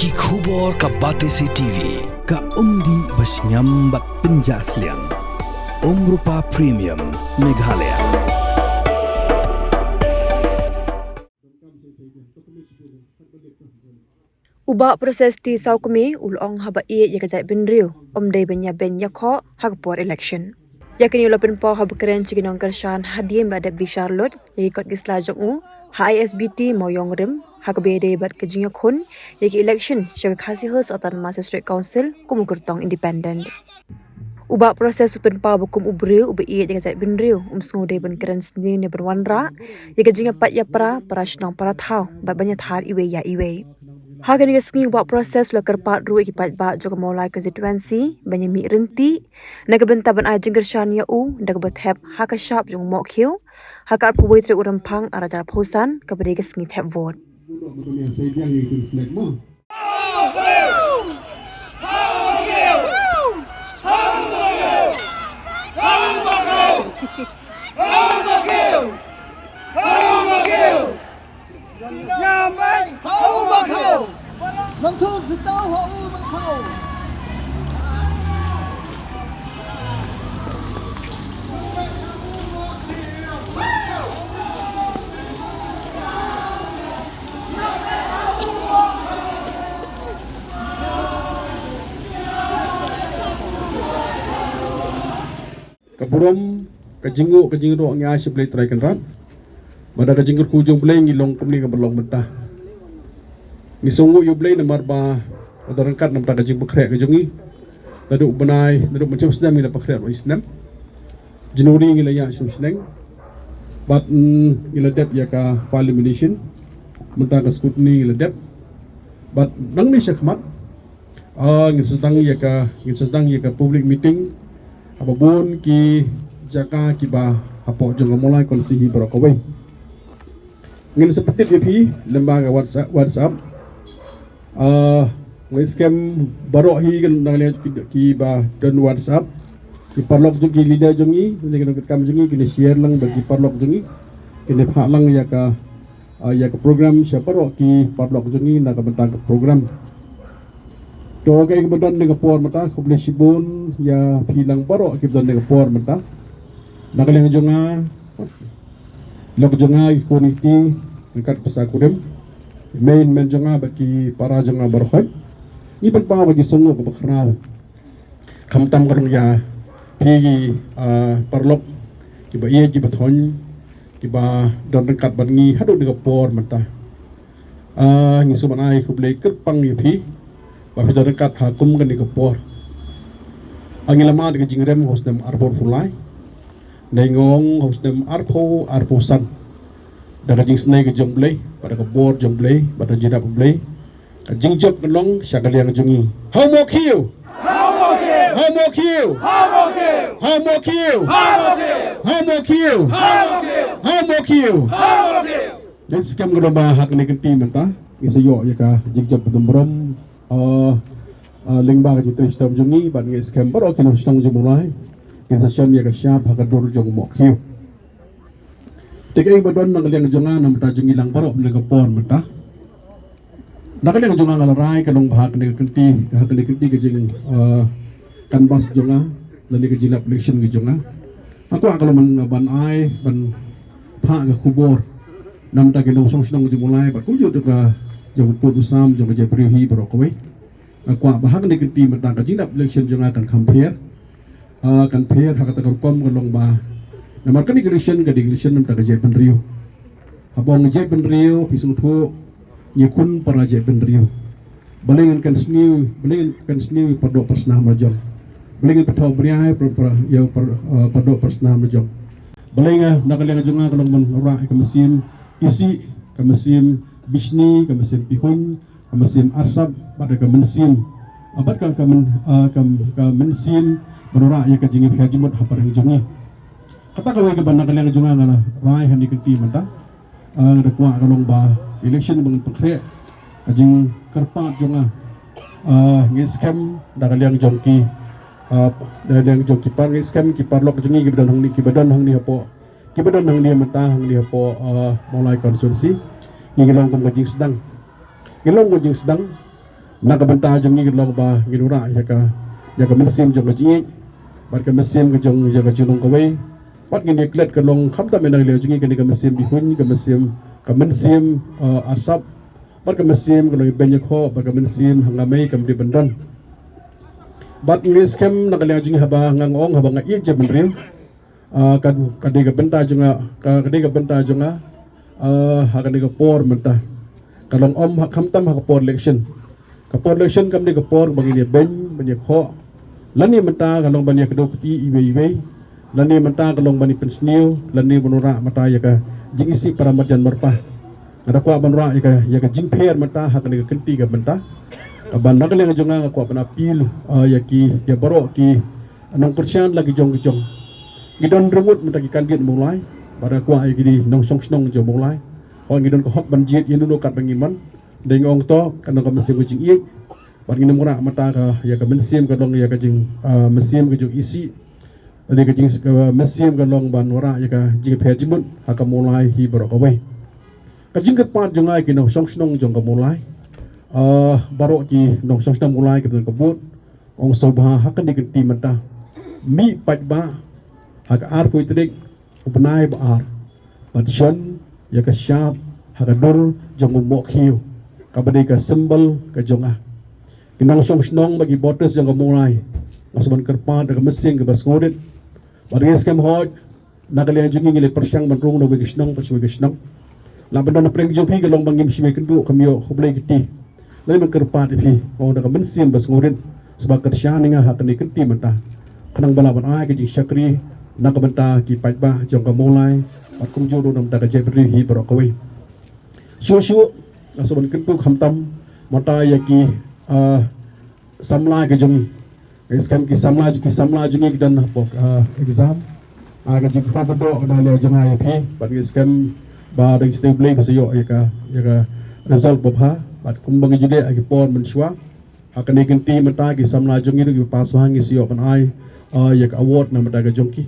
Ki khubor ka Batesi TV ka umdi basnyam bak penjaslian Rupa Premium Meghalaya. Ubah proses ti saukumi ulong haba iye ya kajai benriu omdai benya ben yakho hagpor election. Yakini ulapin po haba keren chikinong kershan hadim bada bi Charlotte yaki kot gisla jongu ha ISBT moyong rim hagbede bad kejinya khun yaki election syaga khasi hus autonomous district council kumukurtong independent. Ubah proses upin pa bukum ubriu ubi iye ya kajai benriu sngode ben keren sendiri ne berwanra yaki jinga pat ya para shnong para thau bad banyak thar iwe ya iwe. Hagan ngasngi buat proses la kerpat ru ikipat ba juga mulai constituency banyak mi renti nagabenta ban ajeng gershan ya u dagbet heb haka shap jung mok hiu haka puboi tre urampang arajar phosan kabade ngasngi thep vote Kaburom kajingu nya si play try kenrat bada kajingur kujung play ngilong kumni ka belong mentah misungu yu play namar ba odarangkat nam ta kajing bekrek kajungi tadu benai tadu macam sedam ngila bekrek wa isnam jenuri ngila ya seneng bat ngila dep ya ka parliamentation mentah ka scrutiny ngila dep bat nang ni syakmat ngin sedang ya ka public meeting apapun ki jaka ki ba apo jong mulai konsihi berokawai ngin seperti BP lembaga WhatsApp scam barok hi kan nang ki ba dan WhatsApp ki parlok jungi leader jungi ni kam jungi kini share lang bagi parlok jungi kini phak lang ya ka program siapa ro ki parlok jungi na ka bentang ke program to kay kebetulan dengan por mata ko boleh sibun ya hilang barok kebetulan dengan por mata nakalang jonga lok jonga community dekat pesakurem main jonga bagi para jonga barokhat ni pa bagi sungo ko bakral kamtam karong ya pi parlok kiba iye kiba thon kiba don dekat bangi hadu dengan por mata ni subanai ko boleh kerpang ya pi Bapak dekat hakum kan di kepor. Angilama di jingrem hostem arbor fulai. Nengong hostem arpo san. Daga jing snai ke jomblay, pada kepor jomblay, pada jidap blay. Jing job kelong syagaliang jungi. How more kill? How more kill? How more kill? How more kill? How more kill? How more kill? How more kill? How more kill? How more kill? Dan skam gerobah hak ni kenti mentah. Isa yo ya ka jing job bedomrom. Lingba ka jitri stam jungi ban nge scam baro kino stang jumulai kin sa syam ya ka syap ha ka dur jong mok hiu tikay badon nang liang jonga nam ta jungi lang baro nang pon mata nakaliang jonga ngalarai kalong bahak ni kenti ka jing kanbas jonga lali ka jilap election gi jonga aku akalo man ban ai ban pha ka kubor nam ta kino song stang jumulai ba ku jo ka jong putusam jong jeprihi berokoi kwa bahag ni kiti mata ka jinap election jong akan compare hak ta kom kolong ba namar kan election ka election nam ta ka jepen rio abong jepen rio pisung thu nyekun para jepen rio balengan kan sniu perdo persnah majong balengan petau briai ya perdo persnah majong balenga nakalenga jong kolong man ra ka mesin isi ka mesin bisni ke mesin pihun ke mesin asap pada ke mesin abad ke mesin menora ya ke jingi hajimut hapar yang jungi kata kawai ke bandar yang junga ngala rai handi kenti mata ada kuah kalong ba election bang pekre kajing kerpat junga ngi scam dak yang jongki yang jongki par ngi scam ki parlok jungi ki badan hang ni hapo mata hang ni hapo mulai konsulsi ngilong kong kajing sedang nak benta jong ni long ba ginura ya ka mesim jong ji bat ka mesim ka jong ya ka junong ka wei bat ngin klet ka long kham ta menang le jong ni ka mesim bi hun ka mesim asap bat ka mesim ka long ben ya kho bat ka mesim hangamai kam di bendan bat ngis kem nak le jong haba ngang ong haba ngai je benrim kan kadega benta jonga kadega benta jonga kadega por menta kalong kham tam por election kam de por bagi dia ben bani kho lani menta kalong bani kedok ti iwe lani menta kalong bani pensniu lani bonora mata ya ka jing isi para marjan merpah ada kwa bonora ya ka jing pher menta kadega kenti ka menta kaban nak le jonga kwa bana pil ya ki ya baro ki anong kursian lagi jong gidon remut mentagi kandiat mulai pada kuah gidi nong song jo mulai orang gidon ko hok banjit yen no kat bangiman deng ong to kan ko mesim jing ik bar ngin mura mata ka ya ka mesim ka dong ya ka jing mesim ka jo isi de ka jing mesim ka long ban wara ya ka jing phe jimun ha ka mulai hi baro ko we ka jing kat pat jongai ki nong song jong ka mulai baro ki nong song mulai ka ko but ong so ba ha ka ni ti mata mi pat ba hak ar puitrik upnai bar patsion ya ka syap hak dur jong mo khiu ka bade ka symbol ka jonga kinang song bagi botes jong mulai masban kerpa da mesing ka basngodit baris kem hoj nakalian jungi ngile persyang bandrung do gisnong paswe gisnong la benda na preng jopi ka long bangim sime kendu kamyo khoblai kiti lai man kerpa di o da ka mesing basngodit sebab kersyang ninga hak ni kenti mata kanang balaban ai ka ji syakri nak benta ki pajba jong ka mulai at kum jo do nam ta ka jebri hi bro ko we shu asobon kentu khamtam mata ya ki samla ke jong iskan ki samla jungi ki dan exam aga ji fa do na le jong ai phi bat iskan ba ding stable ba yo ya ka result bha bat kum bang jude agi por men shwa hakane kenti mata ki samla jungi ki pas hangi siyo ban ai ya ka award na mata ka jongki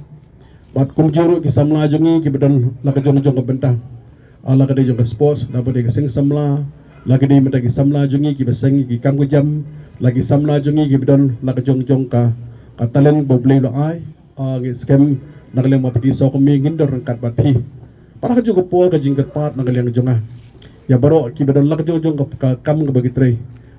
bat kum juru ki samla jungi ki bedan la ka jong ka bentang ala ka de jong ka sports na bade ka sing samla la ka de mata ki samla jungi ki basang ki kam jam lagi samla jungi ki bedan la ka jong ka talent boble lo ai ngi scam na ka leng mapati so ko mi ngindor kat bat phi para ka jong ko pol ka jingkat pat na ka leng jonga ya baro ki bedan la ka jong ka kam ka bagi tre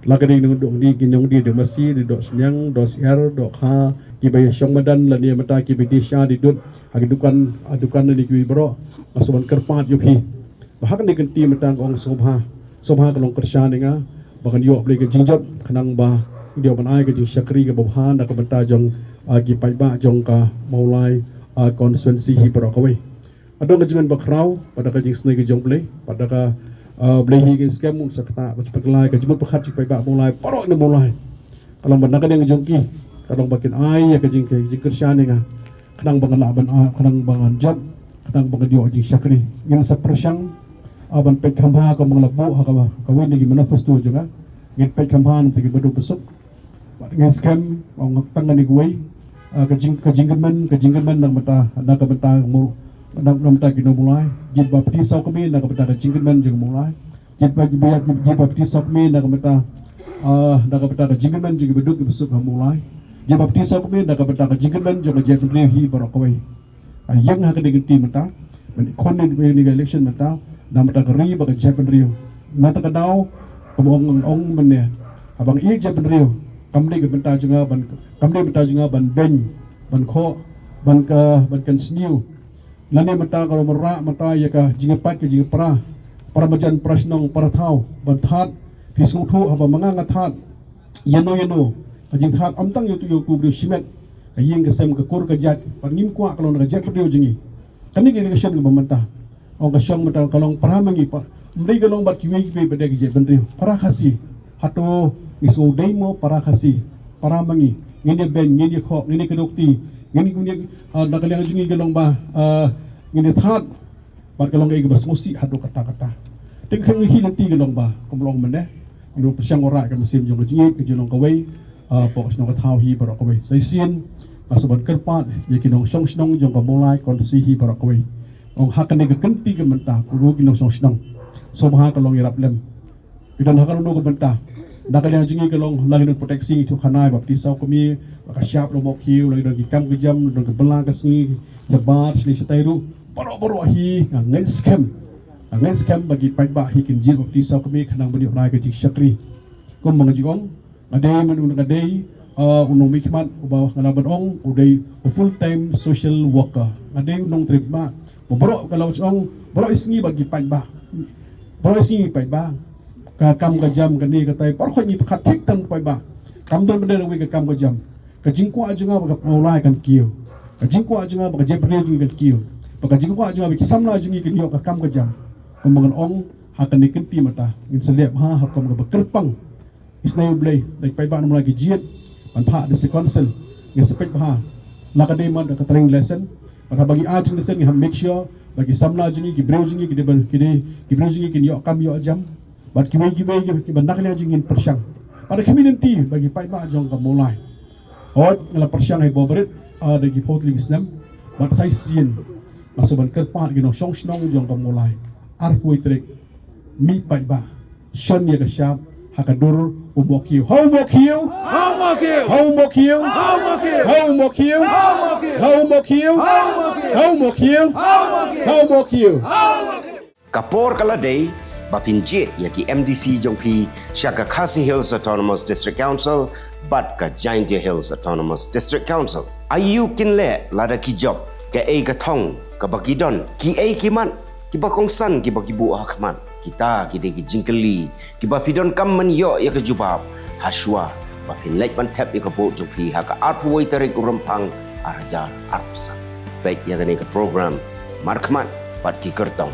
la ka de nung di ginyong di de masi di do senyang do siar do kha ki bay syong madan la ni mata ki bidi sha di dut agi dukan ni ki bro asuban kerpat yupi bahak ni kenti mata ong sobha ka long kersha ninga bakan yo ble ke jingjot khanang ba dio ban ai ke jing syakri ke bobhan da ka benta jong agi pai ba jong ka maulai constituency hi bro ka we adong ke jimen bakrau pada ka jing snai ke jong ble pada ka ble hi ke scam mun sakta ba sepaklai ke jimen pakhat pai ba maulai paro ni maulai kalau benda ka deng jongki kadang bakin ai ya ke jing kersha ninga kadang bangan laban kadang bangan jat kadang bangan dio jing syakri ngin sa persyang aban pek khamha ka manglabu ha ka wen ni manifesto juga ngin pek khamha ti ke bedu besuk ngin scam ong tangan ni guai ka jingkemen nang mata na ka benta mu nang mata ki no mulai jit ba pti sok mi na ka benta ka jingkemen jing mulai jit ba pti sok mi na ka benta ka jingkemen jing bedu ki besuk ha mulai jabab ti sok mi na ka benta ka jingkemen jong ka jebri hi barokoi yang ha ka digenti mata men kon ni election mata na mata ka ri ba ka jebri na ta ka daw ka ong men ne abang i jebri kamde ka benta junga ban ben ban kho ban kan sniu lane mata ka mara mata ya ka jingapat ka jingpra para majan prasnong para thau ban that pisung thu haba manga nga that yano ajing hat amtang yu brio simet aying ka sem ka kur ka jat pangim kwa kalong ka jat brio jingi kani ke election ka bamanta ong ka syang mata kalong para mangi pa mdai kalong bat kiwi ki bede ki bendrio para khasi hato isu demo para khasi para mangi ngene ben ngene kho ngene ka dokti ngene nakaliang jingi kalong ba ngene that bat kalong ka bas musi hato kata ting khang hi nanti kalong ba kumlong mene ino pasyang ora ka mesim jong jingi ka jolong ka wei pok snong ka thau hi barok ka wei sai sien pasaban kerpat yakinong song jong ka mulai konsi hi barok ka wei ong hakane ka kenti ka menta pulu kinong song so ha ka long irap lem pidan ha ka no ka menta Nakalian jengi kelong lagi don proteksi itu kanai baptisau kami maka siap lo mokiu lagi don kikam kejam don kebelang kesni jabat sini setairu baru hi ngai scam bagi pai ba hi kinjil baptisau kami kanang bani honai ke syakri kom mangajong adai menung adai unong mikmat ubah ngalaban ong udai full time social worker adai unong terima baru kalau ong baru isni bagi pai ba baru isni pai ba kam ka jam ka ni ka tay par khoi ni khat thik tan pai ba kam don bade wi ka kam ka jam ka jingkwa ajunga ba ka mulai kan kiyo ka jingkwa ajunga ba ka jebre ju kan kiyo ba ka jingkwa ajunga ba ki samna jungi kan yo ka kam ka jam kemangan ong ha kan ni kan ti mata ngin selep ha kam ka ba kerpang isnai blai dai pai ba no lagi jiet pan pha de se council ngin sepek ba la ka dei man ka training lesson pa bagi ajung lesson ngin make sure bagi samna jungi ki breu jungi ki de ki breu jungi ki yo kam yo jam Bat kibai nak lihat jingin persiang. Pada kami nanti bagi pai ba jong ka mulai. Hot ngala persiang ai boberit ada gi pot lig snam. Bat sai sien. Masuk ban kerpat gi no song snong jong ka mulai. Ar pui trek mi pai ba. Shon ye ka syap hakadur umokiu. How mokiu? How mokiu? How mokiu? How mokiu? How mokiu? How mokiu? How mokiu? How mokiu? How mokiu? Kapor kaladei bapinjit yaki MDC jongpi syaka Khasi Hills Autonomous District Council bat ka Giant Deer Hills Autonomous District Council. Ayu kinle lada ki job ke ei ka thong ka bagidon ki ei kiman ki bakongsan ki bagibu akman kita ki de ki jingkeli ki bafidon kam man yo ya ka jubab haswa bapin lek ban tap ya ka vote jongpi ha ka arpu tarik rumpang arajar arpsa baik ya ka program markman bat ki kertong